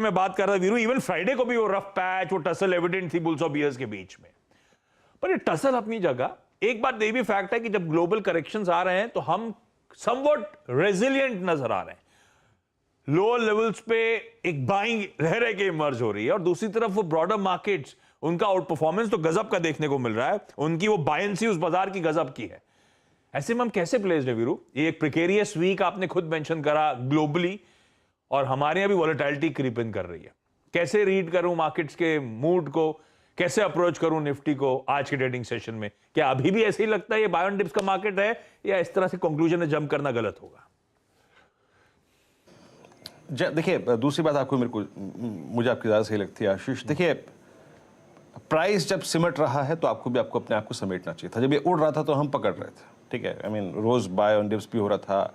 मैं बात कर रहा था वीरू, इवन फ्राइडे को भी वो रफ पैच, वो टसल एविडेंट थी बुल्स और बियर्स के बीच में। पर ये टसल अपनी जगह, एक बात ये भी फैक्ट है कि जब ग्लोबल करेक्शंस आ रहे हैं तो हम समवट रेजिलिएंट नजर आ रहे हैं। लोअर लेवल्स पे एक बाइंग रह रह के इमर्ज हो रही है, और दूसरी तरफ वो ब्रॉडर मार्केट्स, उनका आउट परफॉर्मेंस तो गजब का देखने को मिल रहा है, उनकी वो बायंसी उस बाजार की गजब की है। ऐसे में हम कैसे प्लेस्ड है वीरू? ये एक प्रिकेरियस वीक आपने खुद मेंशन करा ग्लोबली, और हमारे यहां भी वॉलेटिलिटी क्रीप इन कर रही है। कैसे रीड करूं मार्केट्स के मूड को, कैसे अप्रोच करूं निफ्टी को आज के ट्रेडिंग सेशन में? क्या अभी भी ऐसे ही लगता है ये बाय ऑन डिप्स का मार्केट है, या इस तरह से कंक्लूजन में जंप करना गलत होगा? देखिए, दूसरी बात आपको मुझे आपकी ज़्यादा सही लगती है आशीष। देखिए, प्राइस जब सिमट रहा है तो आपको अपने आप को समेटना चाहिए था। जब ये उड़ रहा था तो हम पकड़ रहे थे, ठीक है। आई मीन रोज बाय ऑन डिप्स भी हो रहा था,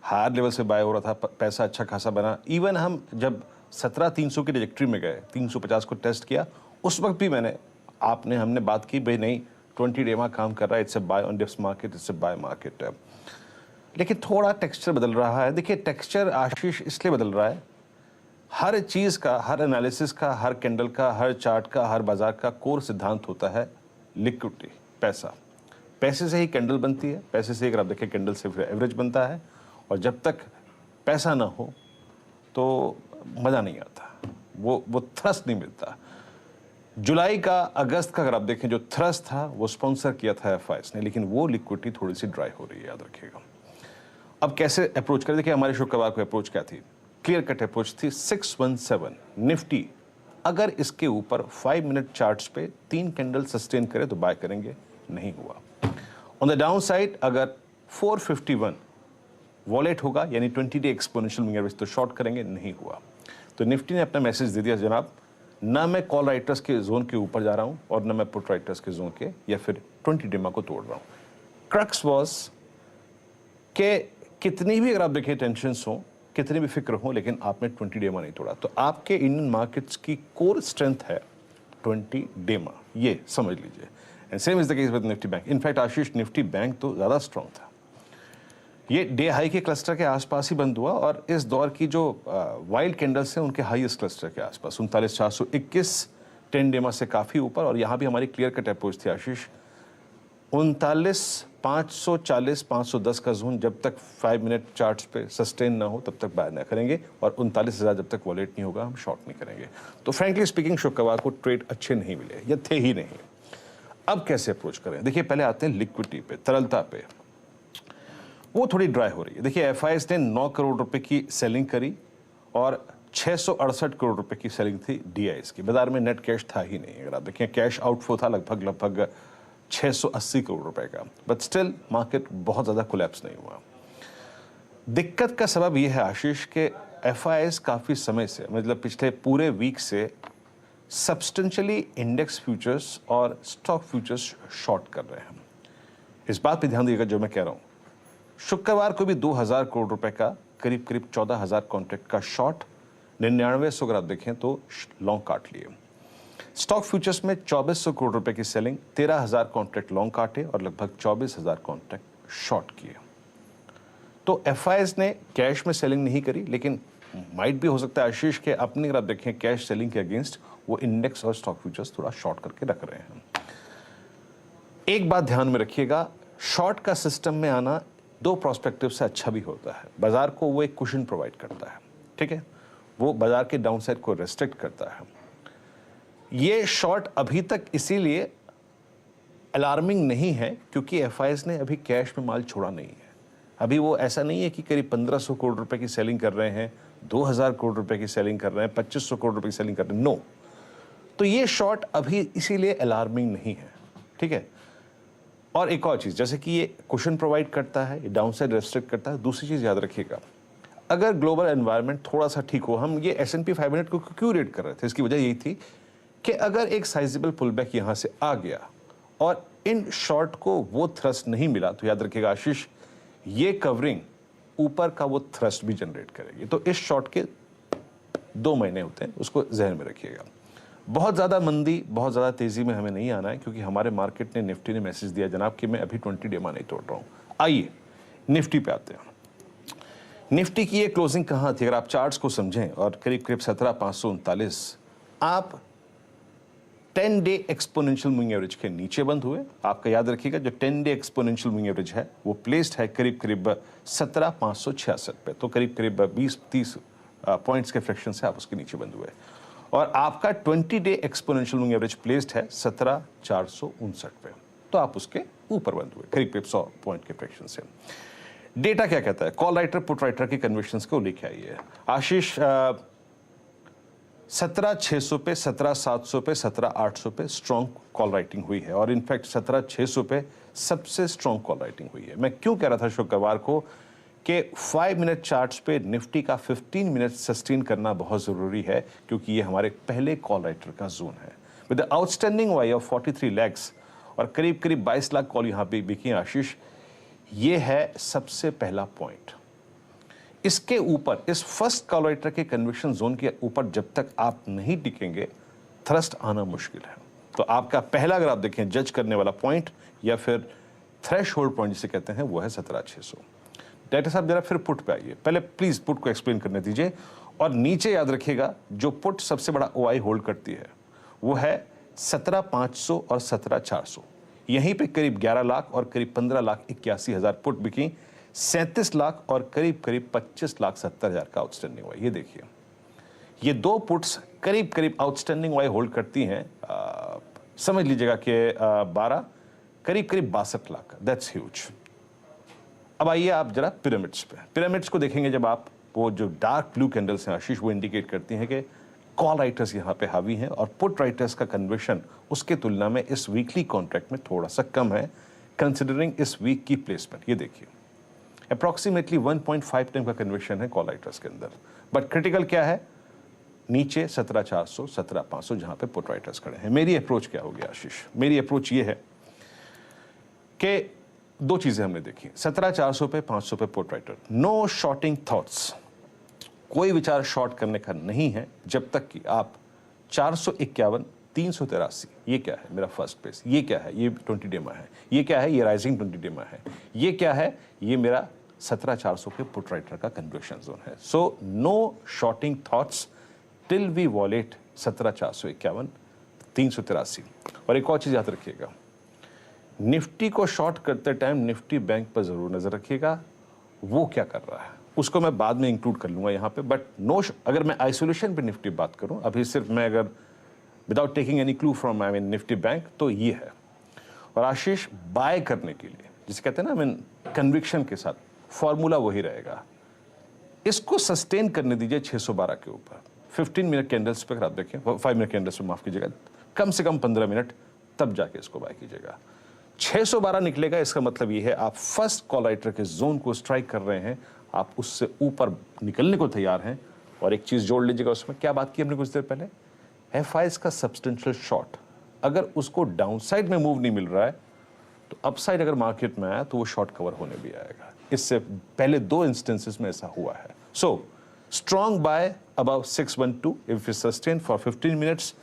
हायर लेवल से बाय हो रहा था, पैसा अच्छा खासा बना। इवन हम जब 17,300 की ट्रैजेक्टरी में गए, 350 को टेस्ट किया, उस वक्त भी हमने बात की, भाई नहीं, 20 डे में काम कर रहा है, it's a buy on dips market, it's a buy market है। लेकिन थोड़ा टेक्सचर बदल रहा है। देखिए, टेक्सचर आशीष इसलिए बदल रहा है, हर चीज़ का, हर एनालिसिस का, हर कैंडल का, हर चार्ट का, हर बाजार का कोर सिद्धांत होता है लिक्विडिटी, पैसा। पैसे से ही कैंडल बनती है, पैसे से अगर आप देखें कैंडल से फिर एवरेज बनता है, और जब तक पैसा ना हो तो मज़ा नहीं आता, वो थ्रस्ट नहीं मिलता। जुलाई का, अगस्त का अगर आप देखें, जो थ्रस्ट था वो स्पॉन्सर किया था एफआईएस ने, लेकिन वो लिक्विडिटी थोड़ी सी ड्राई हो रही है, याद रखिएगा। अब कैसे अप्रोच करें? देखिए, हमारे शुक्रवार को अप्रोच क्या थी? क्लियर कट अप्रोच थी 617 निफ्टी। अगर इसके ऊपर 5 मिनट चार्ट्स पे 3 कैंडल सस्टेन करे तो बाय करेंगे, नहीं हुआ। ऑन द डाउन साइड अगर 451 वॉलेट होगा, यानी 20 डे एक्सपोनेंशियल मूविंग एवरेज, तो शॉर्ट करेंगे, नहीं हुआ। तो निफ्टी ने अपना मैसेज दे दिया, जनाब, ना मैं कॉल राइटर्स के जोन के ऊपर जा रहा हूं और ना मैं पुट राइटर्स के जोन के, या फिर 20 डेमा को तोड़ रहा हूं। क्रक्स वॉज के कितनी भी अगर आप देखें टेंशंस हो, कितनी भी फिक्र हो, लेकिन आपने 20 डेमा नहीं तोड़ा। तो आपके इंडियन मार्केट्स की कोर स्ट्रेंथ है 20 डेमा, ये समझ लीजिए। And same is the case with Nifty bank. In fact Ashish, Nifty bank तो ज़्यादा स्ट्रॉन्ग था, ये डे हाई के क्लस्टर के आसपास ही बंद हुआ, और इस दौर की जो वाइल्ड कैंडल्स हैं उनके हाईएस्ट क्लस्टर के आसपास 39,421 10 डेमा से काफ़ी ऊपर। और यहाँ भी हमारी क्लियर कट अप्रोच थी आशीष, 39,540 510 का जोन जब तक 5 मिनट चार्ट्स पे सस्टेन ना हो तब तक बाय ना करेंगे, और 39,000 जब तक वॉलेट नहीं होगा हम शॉर्ट नहीं करेंगे। तो फ्रैंकली स्पीकिंग शुक्रवार को ट्रेड अच्छे नहीं मिले, या थे ही नहीं। अब कैसे अप्रोच करें? देखिए, पहले आते हैं लिक्विडिटी पे, तरलता पे। वो थोड़ी ड्राई हो रही है। देखिए, एफआईएस ने 9 करोड़ रुपए की सेलिंग करी, और 668 करोड़ रुपए की सेलिंग थी डीआईएस की। बाजार में नेट कैश था ही नहीं। अगर आप देखें, कैश आउटफ्लो था लगभग 680 करोड़ रुपए का, बट स्टिल मार्केट बहुत ज़्यादा कोलैप्स नहीं हुआ। दिक्कत का सबब यह है आशीष के एफआईएस काफ़ी समय से, मतलब पिछले पूरे वीक से सब्सटेंशियली इंडेक्स फ्यूचर्स और स्टॉक फ्यूचर्स शॉर्ट कर रहे हैं। इस बात पे ध्यान दीजिएगा जो मैं कह रहा हूँ। शुक्रवार को भी 2000 करोड़ रुपए का, करीब 14,000 कॉन्ट्रैक्ट का शॉर्ट, 9900 अगर आप देखें तो लॉन्ग काट लिए। स्टॉक फ्यूचर्स में 2400 करोड़ रुपए की सेलिंग, 13,000 कॉन्ट्रैक्ट लॉन्ग काटे और लगभग 24,000 कॉन्ट्रैक्ट शॉर्ट किए। तो एफआईएस ने कैश में सेलिंग नहीं करी, लेकिन माइट भी हो सकता है आशीष के अपनी अगर आप देखें कैश सेलिंग के अगेंस्ट वो इंडेक्स और स्टॉक फ्यूचर्स थोड़ा शॉर्ट करके रख रहे हैं। एक बात ध्यान में रखिएगा, शॉर्ट का सिस्टम में आना 2 प्रोस्पेक्टिव से अच्छा भी होता है। बाजार को वो एक कुशन प्रोवाइड करता है, ठीक है, वो बाजार के डाउनसाइड को रेस्ट्रिक्ट करता है। ये शॉर्ट अभी तक इसीलिए अलार्मिंग नहीं है क्योंकि एफआईएस ने अभी कैश में माल छोड़ा नहीं है। अभी वो ऐसा नहीं है कि करीब 1500 करोड़ रुपए की सेलिंग कर रहे हैं, 2000 करोड़ रुपए की सेलिंग कर रहे हैं, 2500 करोड़ रुपए की सेलिंग कर रहे हैं, नो। तो ये शॉर्ट अभी इसीलिए अलार्मिंग नहीं है, ठीक है। और एक और चीज़, जैसे कि ये कुशन प्रोवाइड करता है, ये डाउनसाइड रेस्ट्रिक्ट करता है। दूसरी चीज़ याद रखिएगा, अगर ग्लोबल एनवायरनमेंट थोड़ा सा ठीक हो, हम ये S&P 500 को क्यों रेट कर रहे थे, इसकी वजह यही थी कि अगर एक साइजेबल पुलबैक यहाँ से आ गया और इन शॉर्ट को वो थ्रस्ट नहीं मिला, तो याद रखिएगा आशीष, ये कवरिंग ऊपर का वो थ्रस्ट भी जनरेट करेगी। तो इस शॉर्ट के 2 महीने होते हैं, उसको जहन में रखिएगा। बहुत ज़्यादा मंदी, बहुत ज़्यादा तेज़ी में हमें नहीं आना है, क्योंकि हमारे मार्केट ने, निफ्टी ने मैसेज दिया जनाब कि मैं अभी 20 डेमा नहीं तोड़ रहा हूँ। आइए निफ्टी पे आते हैं। निफ्टी की ये क्लोजिंग कहाँ थी? अगर आप चार्ट्स को समझें और करीब करीब 17,539 आप 10 डे एक्सपोनेंशियल मूविंग एवरेज के नीचे बंद हुए। आपका याद रखिएगा जो 10 डे एक्सपोनेंशियल मूविंग एवरेज है वो प्लेस्ड है करीब करीब 17,566 पे, तो करीब करीब 20-30 पॉइंट्स के फ्रैक्शन से आप उसके नीचे बंद हुए। और आपका 20 day exponential moving average placed है 17,459 पे, तो आप उसके ऊपर बंद हुए करीब करीब 100 पॉइंट के फ्रैक्शन से। डेटा क्या कहता है? कॉल राइटर पुट राइटर के कन्वेंशंस को लेके आइए। आशीष 17,600 पे, 17,700 पे, 17,800 पे स्ट्रॉन्ग कॉल राइटिंग हुई है और इनफैक्ट 17,600 पे सबसे स्ट्रॉन्ग कॉल राइटिंग हुई है। मैं क्यों कह रहा था शुक्रवार को कि 5 मिनट चार्ट्स पे निफ्टी का 15 मिनट सस्टेन करना बहुत ज़रूरी है, क्योंकि ये हमारे पहले कॉल राइटर का जोन है। With the outstanding Y of 43 lakhs और करीब करीब 22 लाख कॉल यहाँ पे बिकी आशीष, ये है सबसे पहला पॉइंट। इसके ऊपर इस फर्स्ट कॉल राइटर के कन्विक्शन जोन के ऊपर जब तक आप नहीं टिकेंगे थ्रस्ट आना मुश्किल है। तो आपका पहला अगर आप देखें जज करने वाला पॉइंट या फिर थ्रेशोल्ड पॉइंट जिसे कहते हैं वो है 17,600। डायरेक्टर साहब जरा फिर पुट पे आइए, पहले प्लीज पुट को एक्सप्लेन करने दीजिए। और नीचे याद रखिएगा जो पुट सबसे बड़ा ओआई होल्ड करती है वो है 17,500 और 17,400। यहीं पे करीब 11 लाख और करीब 15,81,000 पुट बिकी, 37 लाख और करीब करीब 25,70,000 का आउटस्टैंडिंग वाई। ये देखिए ये दो पुट्स करीब करीब आउटस्टैंडिंग वाई होल्ड करती हैं, समझ लीजिएगा कि 12 करीब करीब 62 लाख। That's huge. अब आइए आप जरा पिरामिड्स पे, पिरामिड्स को देखेंगे जब आप, वो जो डार्क ब्लू कैंडल्स हैं आशीष वो इंडिकेट करती हैं कि कॉल राइटर्स यहाँ पे हावी हैं और पुट राइटर्स का कन्वर्शन उसके तुलना में इस वीकली कॉन्ट्रैक्ट में थोड़ा सा कम है कंसिडरिंग इस वीक की प्लेसमेंट। ये देखिए अप्रॉक्सीमेटली 1.5 टाइम का कन्वर्शन है कॉल राइटर्स के अंदर, बट क्रिटिकल क्या है? नीचे 17,400 17,500 जहां पे पुट राइटर्स खड़े हैं। मेरी अप्रोच क्या होगी आशीष? मेरी अप्रोच ये है कि दो चीजें हमने देखी, 17,400 पे 500 पे put writer, no shorting thoughts, कोई विचार शॉर्ट करने का नहीं है जब तक कि आप 451 383, ये क्या है मेरा फर्स्ट पेस, ये क्या है ये 20 डेमा है, ये क्या है ये राइजिंग 20 डेमा है, ये क्या है ये मेरा 17,400 के पुट राइटर का कन्वर्शन जोन है। So no shorting thoughts till we wallet 17,451 383। और एक और चीज याद रखिएगा, निफ्टी को शॉर्ट करते टाइम निफ्टी बैंक पर जरूर नजर रखिएगा, वो क्या कर रहा है उसको मैं बाद में इंक्लूड कर लूंगा यहाँ पे। बट नो, अगर मैं आइसोलेशन पे निफ्टी बात करूं अभी सिर्फ मैं अगर without taking any clue from I mean Nifty bank, तो ये है। और आशीष बाय करने के लिए जिसे कहते हैं ना, आई मीन कन्विक्शन के साथ फॉर्मूला वही रहेगा, इसको सस्टेन करने दीजिए 612 के ऊपर। 15 मिनट कैंडल्स पे अगर आप देखें, 5 मिनट कैंडल्स पे माफ कीजिएगा, कम से कम 15 मिनट तब जाके इसको बाय कीजिएगा। 612 निकलेगा, इसका मतलब ये है आप फर्स्ट कॉल राइटर के जोन को स्ट्राइक कर रहे हैं, आप उससे ऊपर निकलने को तैयार हैं। और एक चीज जोड़ लीजिएगा उसमें, क्या बात की हमने कुछ देर पहले, एफआईएस का सब्सटेंशियल शॉर्ट, अगर उसको डाउनसाइड में मूव नहीं मिल रहा है तो अपसाइड अगर मार्केट में आया तो वो शॉर्ट कवर होने भी आएगा। इससे पहले 2 इंस्टेंसेस में ऐसा हुआ है। So strong buy above 612 if it sustain for 15 minutes,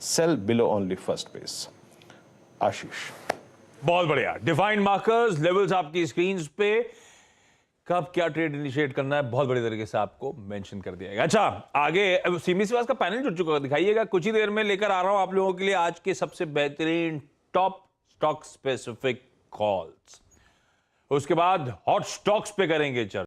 sell below only first base. Ashish बहुत बढ़िया, डिफाइंड मार्कर्स लेवल्स आपकी स्क्रीन पे, कब क्या ट्रेड इनिशिएट करना है बहुत बड़ी तरीके से आपको मेंशन कर दिया गया। अच्छा आगे सीमी सिवास का पैनल जुड़ चुका है, दिखाइएगा, कुछ ही देर में लेकर आ रहा हूं आप लोगों के लिए आज के सबसे बेहतरीन टॉप स्टॉक स्पेसिफिक कॉल्स। उसके बाद हॉट स्टॉक्स पे करेंगे चर्चा।